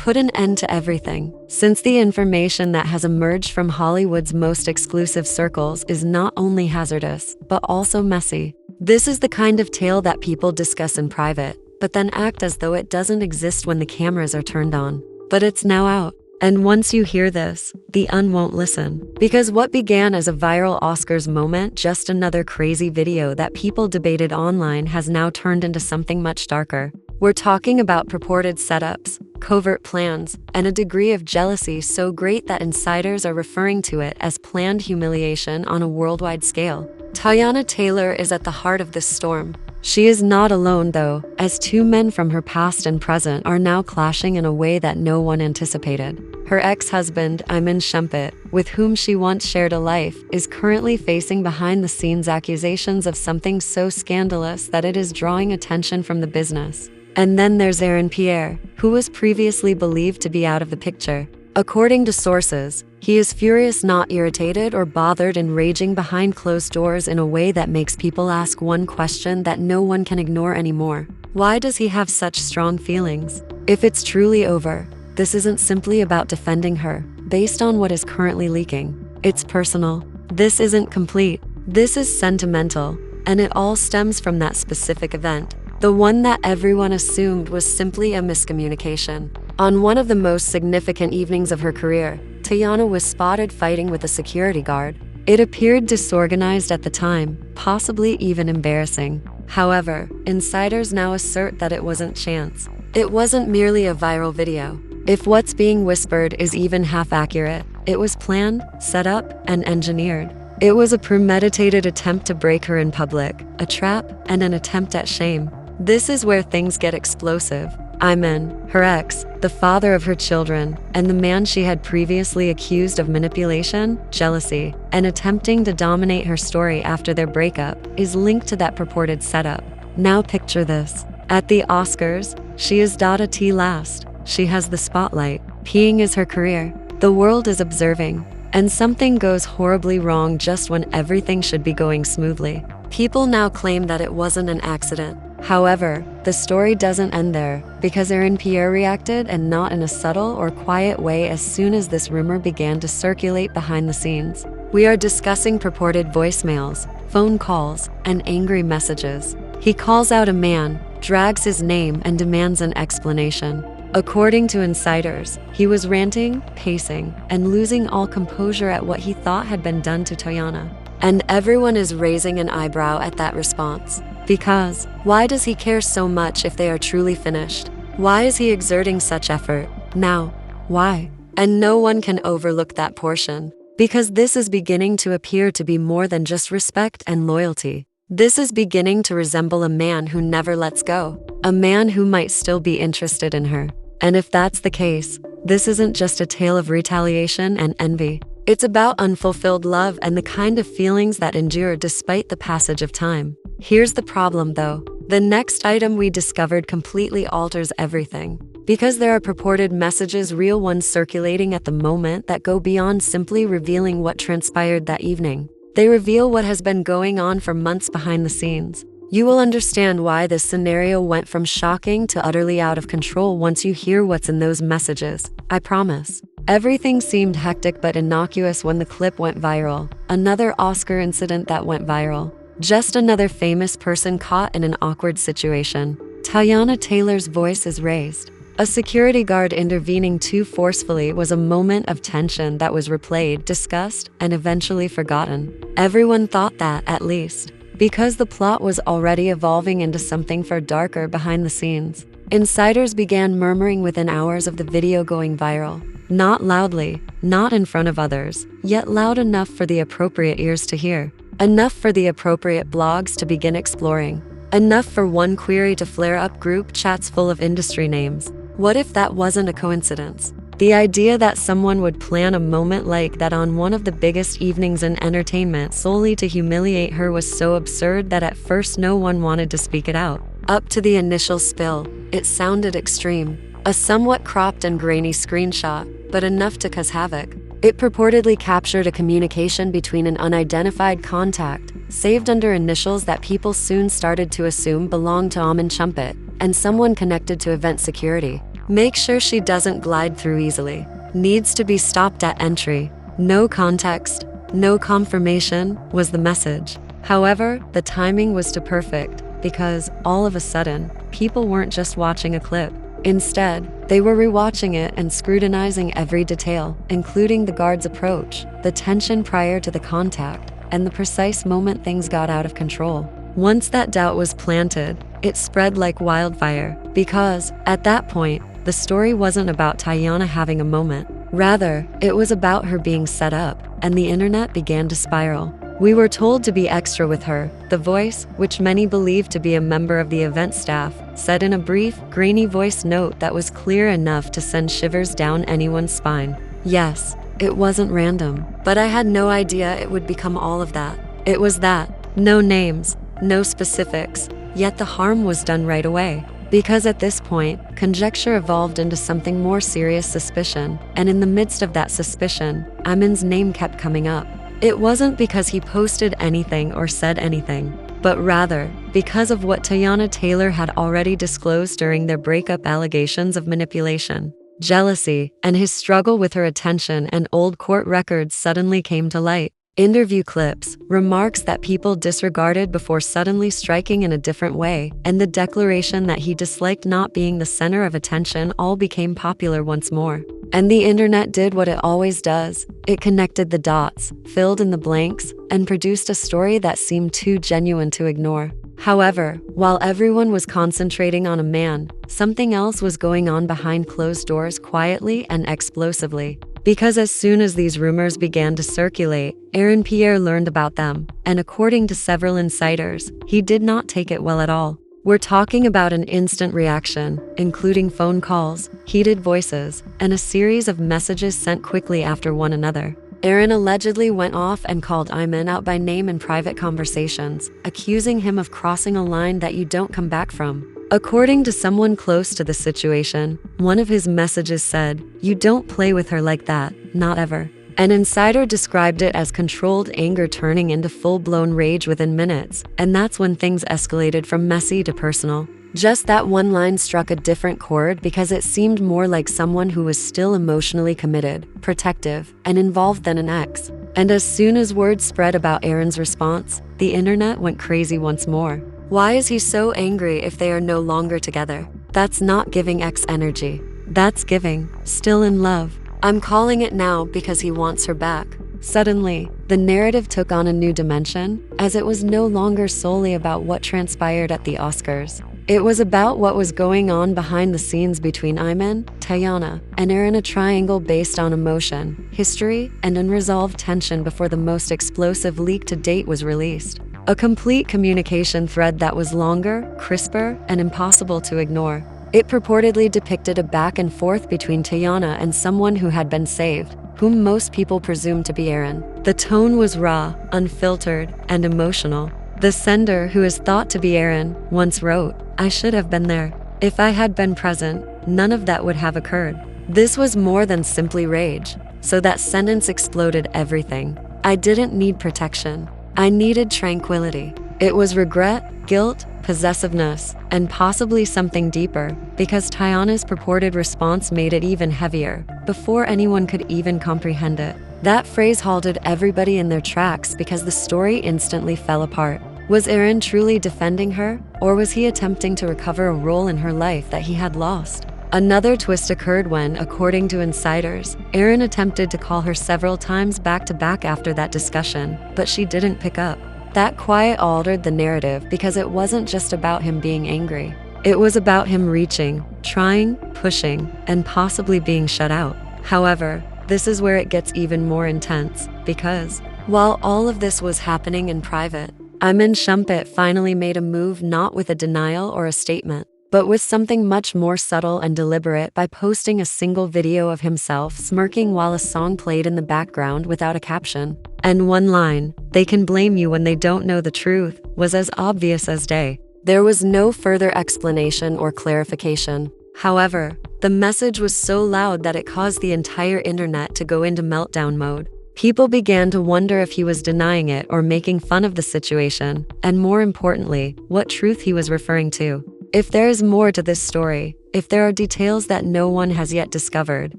put an end to everything, since the information that has emerged from Hollywood's most exclusive circles is not only hazardous, but also messy. This is the kind of tale that people discuss in private, but then act as though it doesn't exist when the cameras are turned on. But it's now out. And once you hear this, the won't listen. Because what began as a viral Oscars moment, just another crazy video that people debated online, has now turned into something much darker. We're talking about purported setups, covert plans, and a degree of jealousy so great that insiders are referring to it as planned humiliation on a worldwide scale. Teyana Taylor is at the heart of this storm. She is not alone though, as two men from her past and present are now clashing in a way that no one anticipated. Her ex-husband, Iman Shumpert, with whom she once shared a life, is currently facing behind-the-scenes accusations of something so scandalous that it is drawing attention from the business. And then there's Aaron Pierre, who was previously believed to be out of the picture. According to sources, he is furious, not irritated or bothered, and raging behind closed doors in a way that makes people ask one question that no one can ignore anymore. Why does he have such strong feelings? If it's truly over, this isn't simply about defending her, based on what is currently leaking. It's personal. This isn't complete. This is sentimental, and it all stems from that specific event. The one that everyone assumed was simply a miscommunication. On one of the most significant evenings of her career, Teyana was spotted fighting with a security guard. It appeared disorganized at the time, possibly even embarrassing. However, insiders now assert that it wasn't chance. It wasn't merely a viral video. If what's being whispered is even half accurate, it was planned, set up, and engineered. It was a premeditated attempt to break her in public, a trap, and an attempt at shame. This is where things get explosive. Iman, her ex, the father of her children, and the man she had previously accused of manipulation, jealousy, and attempting to dominate her story after their breakup, is linked to that purported setup. Now picture this. At the Oscars, she is Dada T last. She has the spotlight. Peeing is her career. The world is observing. And something goes horribly wrong just when everything should be going smoothly. People now claim that it wasn't an accident. However, the story doesn't end there, because Aaron Pierre reacted, and not in a subtle or quiet way, as soon as this rumor began to circulate behind the scenes. We are discussing purported voicemails, phone calls, and angry messages. He calls out a man, drags his name, and demands an explanation. According to insiders, he was ranting, pacing, and losing all composure at what he thought had been done to Teyana. And everyone is raising an eyebrow at that response. Because, why does he care so much if they are truly finished? Why is he exerting such effort? Now, why? And no one can overlook that portion. Because this is beginning to appear to be more than just respect and loyalty. This is beginning to resemble a man who never lets go. A man who might still be interested in her. And if that's the case, this isn't just a tale of retaliation and envy. It's about unfulfilled love and the kind of feelings that endure despite the passage of time. Here's the problem though. The next item we discovered completely alters everything. Because there are purported messages, real ones circulating at the moment, that go beyond simply revealing what transpired that evening. They reveal what has been going on for months behind the scenes. You will understand why this scenario went from shocking to utterly out of control once you hear what's in those messages. I promise. Everything seemed hectic but innocuous when the clip went viral. Another Oscar incident that went viral. Just another famous person caught in an awkward situation. Teyana Taylor's voice is raised. A security guard intervening too forcefully was a moment of tension that was replayed, discussed, and eventually forgotten. Everyone thought that, at least. Because the plot was already evolving into something far darker behind the scenes. Insiders began murmuring within hours of the video going viral. Not loudly, not in front of others, yet loud enough for the appropriate ears to hear. Enough for the appropriate blogs to begin exploring. Enough for one query to flare up group chats full of industry names. What if that wasn't a coincidence? The idea that someone would plan a moment like that on one of the biggest evenings in entertainment solely to humiliate her was so absurd that at first no one wanted to speak it out. Up to the initial spill, it sounded extreme. A somewhat cropped and grainy screenshot, but enough to cause havoc. It purportedly captured a communication between an unidentified contact, saved under initials that people soon started to assume belonged to Iman Shumpert, and someone connected to event security. Make sure she doesn't glide through easily. Needs to be stopped at entry. No context, no confirmation was the message. However, the timing was too perfect because all of a sudden, people weren't just watching a clip. Instead, they were rewatching it and scrutinizing every detail, including the guard's approach, the tension prior to the contact, and the precise moment things got out of control. Once that doubt was planted, it spread like wildfire, because, at that point, the story wasn't about Teyana having a moment. Rather, it was about her being set up, and the internet began to spiral. We were told to be extra with her, the voice, which many believed to be a member of the event staff, said in a brief, grainy voice note that was clear enough to send shivers down anyone's spine. Yes, it wasn't random, but I had no idea it would become all of that. It was that. No names, no specifics, yet the harm was done right away. Because at this point, conjecture evolved into something more serious suspicion, and in the midst of that suspicion, Iman's name kept coming up. It wasn't because he posted anything or said anything, but rather because of what Teyana Taylor had already disclosed during their breakup: allegations of manipulation, jealousy, and his struggle with her attention and old court records suddenly came to light. Interview clips, remarks that people disregarded before suddenly striking in a different way, and the declaration that he disliked not being the center of attention all became popular once more. And the internet did what it always does. It connected the dots, filled in the blanks, and produced a story that seemed too genuine to ignore. However, while everyone was concentrating on a man, something else was going on behind closed doors, quietly and explosively. Because as soon as these rumors began to circulate, Aaron Pierre learned about them, and according to several insiders, he did not take it well at all. We're talking about an instant reaction, including phone calls, heated voices, and a series of messages sent quickly after one another. Aaron allegedly went off and called Iman out by name in private conversations, accusing him of crossing a line that you don't come back from. According to someone close to the situation, one of his messages said, "You don't play with her like that, not ever." An insider described it as controlled anger turning into full-blown rage within minutes, and that's when things escalated from messy to personal. Just that one line struck a different chord because it seemed more like someone who was still emotionally committed, protective, and involved than an ex. And as soon as word spread about Aaron's response, the internet went crazy once more. Why is he so angry if they are no longer together? That's not giving ex energy. That's giving, still in love. I'm calling it now because he wants her back. Suddenly, the narrative took on a new dimension, as it was no longer solely about what transpired at the Oscars. It was about what was going on behind the scenes between Iman, Teyana, and Aaron, a triangle based on emotion, history, and unresolved tension before the most explosive leak to date was released. A complete communication thread that was longer, crisper, and impossible to ignore. It purportedly depicted a back and forth between Teyana and someone who had been saved, whom most people presumed to be Aaron. The tone was raw, unfiltered, and emotional. The sender, who is thought to be Aaron, once wrote, "I should have been there. If I had been present, none of that would have occurred." This was more than simply rage, so that sentence exploded everything. I didn't need protection. I needed tranquility. It was regret, guilt, possessiveness, and possibly something deeper, because Teyana's purported response made it even heavier, before anyone could even comprehend it. That phrase halted everybody in their tracks because the story instantly fell apart. Was Aaron truly defending her, or was he attempting to recover a role in her life that he had lost? Another twist occurred when, according to insiders, Aaron attempted to call her several times back-to-back after that discussion, but she didn't pick up. That quiet altered the narrative because it wasn't just about him being angry. It was about him reaching, trying, pushing, and possibly being shut out. However, this is where it gets even more intense, because, while all of this was happening in private, Iman Shumpert finally made a move, not with a denial or a statement, but with something much more subtle and deliberate, by posting a single video of himself smirking while a song played in the background without a caption. And one line, "They can blame you when they don't know the truth," was as obvious as day. There was no further explanation or clarification. However, the message was so loud that it caused the entire internet to go into meltdown mode. People began to wonder if he was denying it or making fun of the situation, and more importantly, what truth he was referring to. If there is more to this story, if there are details that no one has yet discovered,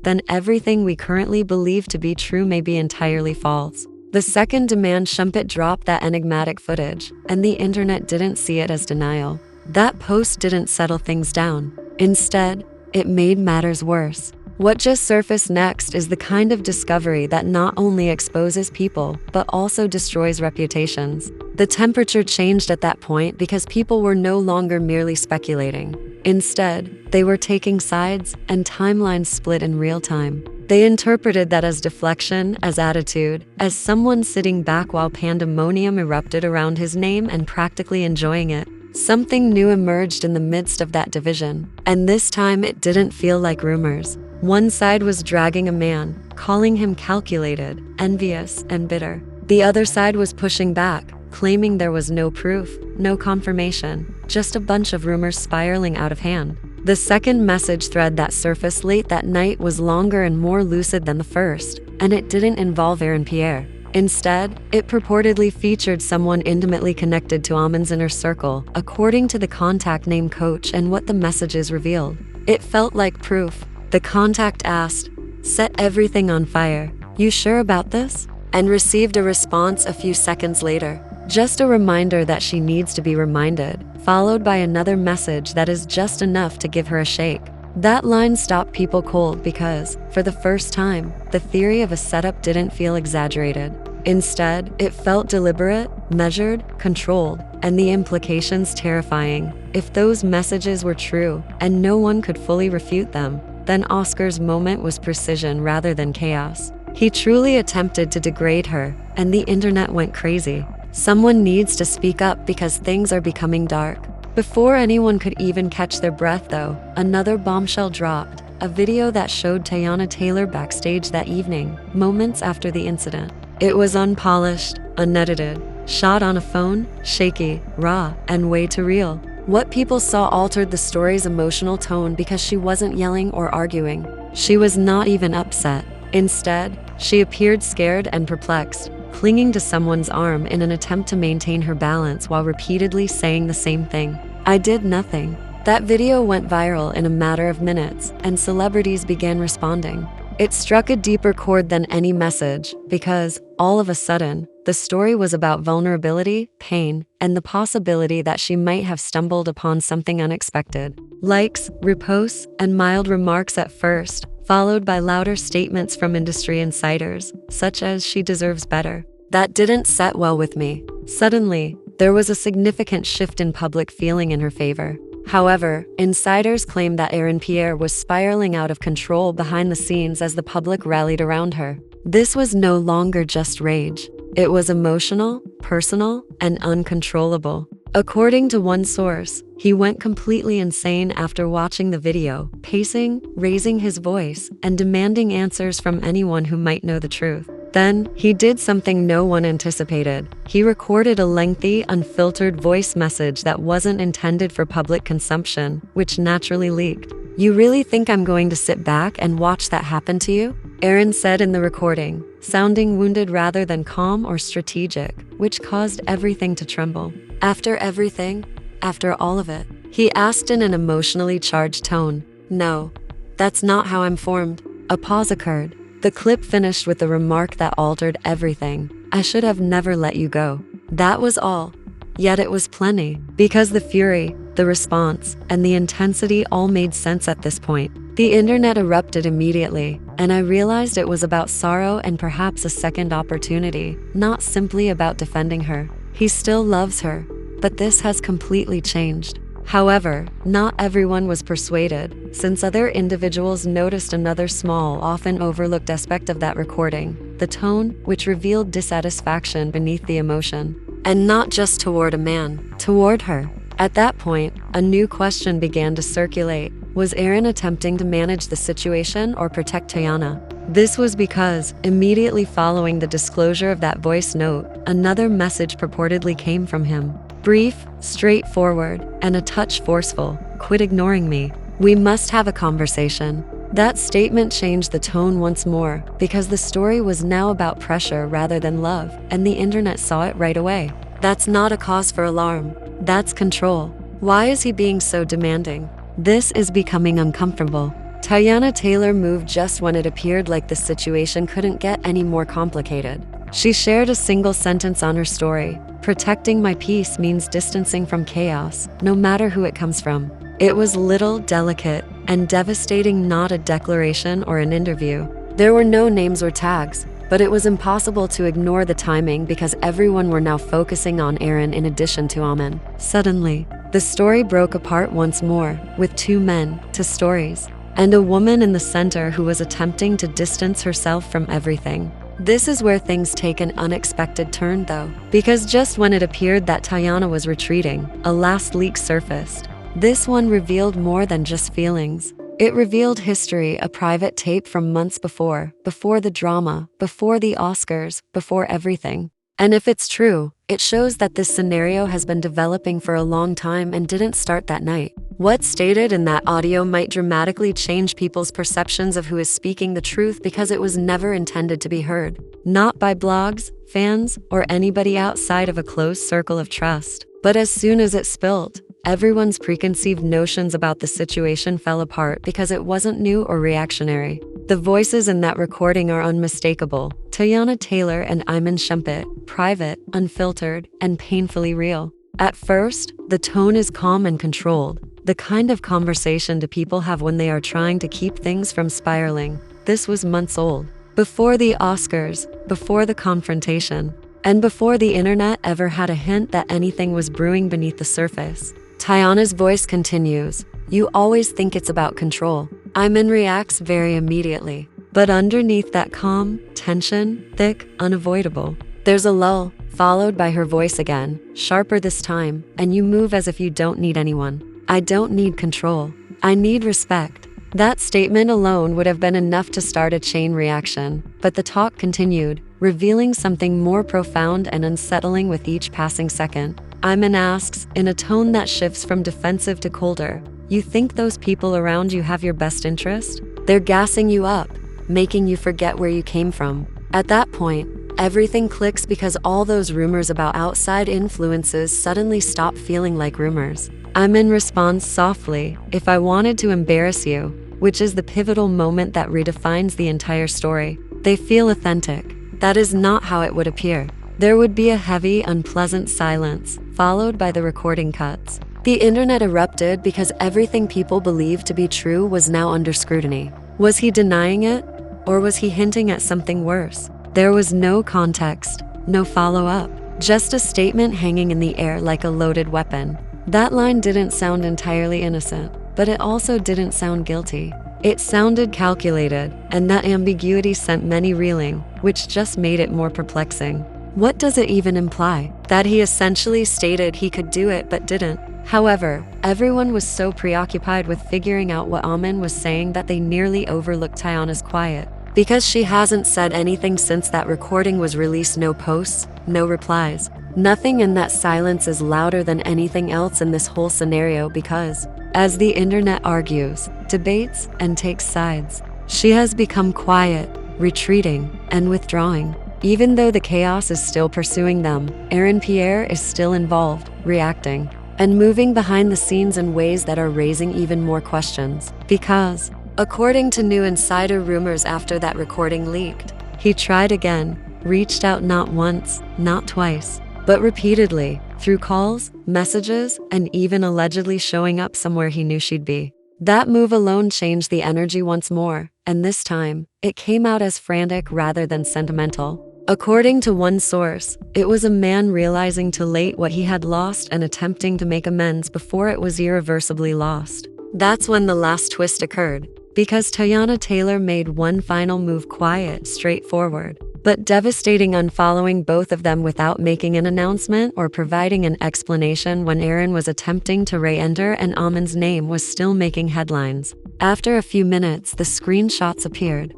then everything we currently believe to be true may be entirely false. The second Iman Shumpert dropped that enigmatic footage, and the internet didn't see it as denial. That post didn't settle things down. Instead, it made matters worse. What just surfaced next is the kind of discovery that not only exposes people, but also destroys reputations. The temperature changed at that point because people were no longer merely speculating. Instead, they were taking sides, and timelines split in real time. They interpreted that as deflection, as attitude, as someone sitting back while pandemonium erupted around his name and practically enjoying it. Something new emerged in the midst of that division, and this time it didn't feel like rumors. One side was dragging a man, calling him calculated, envious, and bitter. The other side was pushing back, claiming there was no proof, no confirmation, just a bunch of rumors spiraling out of hand. The second message thread that surfaced late that night was longer and more lucid than the first, and it didn't involve Aaron Pierre. Instead, it purportedly featured someone intimately connected to Iman's inner circle, according to the contact name Coach and what the messages revealed. It felt like proof. The contact asked, "Set everything on fire. You sure about this?" And received a response a few seconds later. Just a reminder that she needs to be reminded, followed by another message that is just enough to give her a shake. That line stopped people cold because, for the first time, the theory of a setup didn't feel exaggerated. Instead, it felt deliberate, measured, controlled, and the implications terrifying. If those messages were true, and no one could fully refute them, then Oscar's moment was precision rather than chaos. He truly attempted to degrade her, and the internet went crazy. Someone needs to speak up because things are becoming dark. Before anyone could even catch their breath, though, another bombshell dropped, a video that showed Teyana Taylor backstage that evening, moments after the incident. It was unpolished, unedited, shot on a phone, shaky, raw, and way too real. What people saw altered the story's emotional tone because she wasn't yelling or arguing. She was not even upset. Instead, she appeared scared and perplexed, clinging to someone's arm in an attempt to maintain her balance while repeatedly saying the same thing. "I did nothing." That video went viral in a matter of minutes, and celebrities began responding. It struck a deeper chord than any message because, all of a sudden, the story was about vulnerability, pain, and the possibility that she might have stumbled upon something unexpected. Likes, reposts, and mild remarks at first, followed by louder statements from industry insiders, such as "she deserves better." That didn't set well with me. Suddenly, there was a significant shift in public feeling in her favor. However, insiders claimed that Aaron Pierre was spiraling out of control behind the scenes as the public rallied around her. This was no longer just rage. It was emotional, personal, and uncontrollable. According to one source, he went completely insane after watching the video, pacing, raising his voice, and demanding answers from anyone who might know the truth. Then, he did something no one anticipated. He recorded a lengthy, unfiltered voice message that wasn't intended for public consumption, which naturally leaked. "You really think I'm going to sit back and watch that happen to you?" Aaron said in the recording, sounding wounded rather than calm or strategic, which caused everything to tremble. "After everything? After all of it?" he asked in an emotionally charged tone. "No, that's not how I'm formed." A pause occurred. The clip finished with a remark that altered everything. "I should have never let you go." That was all. Yet it was plenty, because the fury, the response, and the intensity all made sense at this point. The internet erupted immediately, and I realized it was about sorrow and perhaps a second opportunity, not simply about defending her. He still loves her, but this has completely changed. However, not everyone was persuaded, since other individuals noticed another small, often overlooked aspect of that recording, the tone, which revealed dissatisfaction beneath the emotion. And not just toward a man, toward her. At that point, a new question began to circulate. Was Aaron attempting to manage the situation or protect Teyana? This was because, immediately following the disclosure of that voice note, another message purportedly came from him. Brief, straightforward, and a touch forceful. "Quit ignoring me. We must have a conversation." That statement changed the tone once more, because the story was now about pressure rather than love, and the internet saw it right away. That's not a cause for alarm. That's control. Why is he being so demanding? This is becoming uncomfortable. Teyana Taylor moved just when it appeared like the situation couldn't get any more complicated. She shared a single sentence on her story: "Protecting my peace means distancing from chaos, no matter who it comes from." It was little, delicate, and devastating, not a declaration or an interview. There were no names or tags, but it was impossible to ignore the timing because everyone were now focusing on Aaron in addition to Iman. Suddenly, the story broke apart once more, with two men, two stories, and a woman in the center who was attempting to distance herself from everything. This is where things take an unexpected turn though, because just when it appeared that Teyana was retreating, a last leak surfaced. This one revealed more than just feelings. It revealed history, a private tape from months before the drama, before the Oscars, before everything. And if it's true, it shows that this scenario has been developing for a long time and didn't start that night. What's stated in that audio might dramatically change people's perceptions of who is speaking the truth because it was never intended to be heard. Not by blogs, fans, or anybody outside of a closed circle of trust. But as soon as it spilled, everyone's preconceived notions about the situation fell apart because it wasn't new or reactionary. The voices in that recording are unmistakable. Teyana Taylor and Iman Shumpert, private, unfiltered, and painfully real. At first, the tone is calm and controlled, the kind of conversation people have when they are trying to keep things from spiraling. This was months old. Before the Oscars, before the confrontation, and before the internet ever had a hint that anything was brewing beneath the surface. Teyana's voice continues. "You always think it's about control." Iman reacts very immediately. But underneath that calm, tension, thick, unavoidable, there's a lull, followed by her voice again, sharper this time, "And you move as if you don't need anyone." "I don't need control. I need respect." That statement alone would have been enough to start a chain reaction, but the talk continued, revealing something more profound and unsettling with each passing second. Iman asks, in a tone that shifts from defensive to colder, "You think those people around you have your best interest? They're gassing you up, making you forget where you came from." At that point, everything clicks because all those rumors about outside influences suddenly stop feeling like rumors. Iman responds softly, "If I wanted to embarrass you," which is the pivotal moment that redefines the entire story. They feel authentic. That is not how it would appear. There would be a heavy, unpleasant silence, followed by the recording cuts. The internet erupted because everything people believed to be true was now under scrutiny. Was he denying it? Or was he hinting at something worse? There was no context, no follow-up, just a statement hanging in the air like a loaded weapon. That line didn't sound entirely innocent, but it also didn't sound guilty. It sounded calculated, and that ambiguity sent many reeling, which just made it more perplexing. What does it even imply? That he essentially stated he could do it but didn't. However, everyone was so preoccupied with figuring out what Iman was saying that they nearly overlooked Teyana's quiet. Because she hasn't said anything since that recording was released. No posts, no replies. Nothing in that silence is louder than anything else in this whole scenario because, as the internet argues, debates, and takes sides, she has become quiet, retreating, and withdrawing. Even though the chaos is still pursuing them, Aaron Pierre is still involved, reacting, and moving behind the scenes in ways that are raising even more questions. Because, according to new insider rumors after that recording leaked, he tried again, reached out not once, not twice, but repeatedly, through calls, messages, and even allegedly showing up somewhere he knew she'd be. That move alone changed the energy once more, and this time, it came out as frantic rather than sentimental. According to one source, it was a man realizing too late what he had lost and attempting to make amends before it was irreversibly lost. That's when the last twist occurred, because Teyana Taylor made one final move, quiet, straightforward, but devastating, unfollowing both of them without making an announcement or providing an explanation when Aaron was attempting to re-enter and Iman's name was still making headlines. After a few minutes, the screenshots appeared.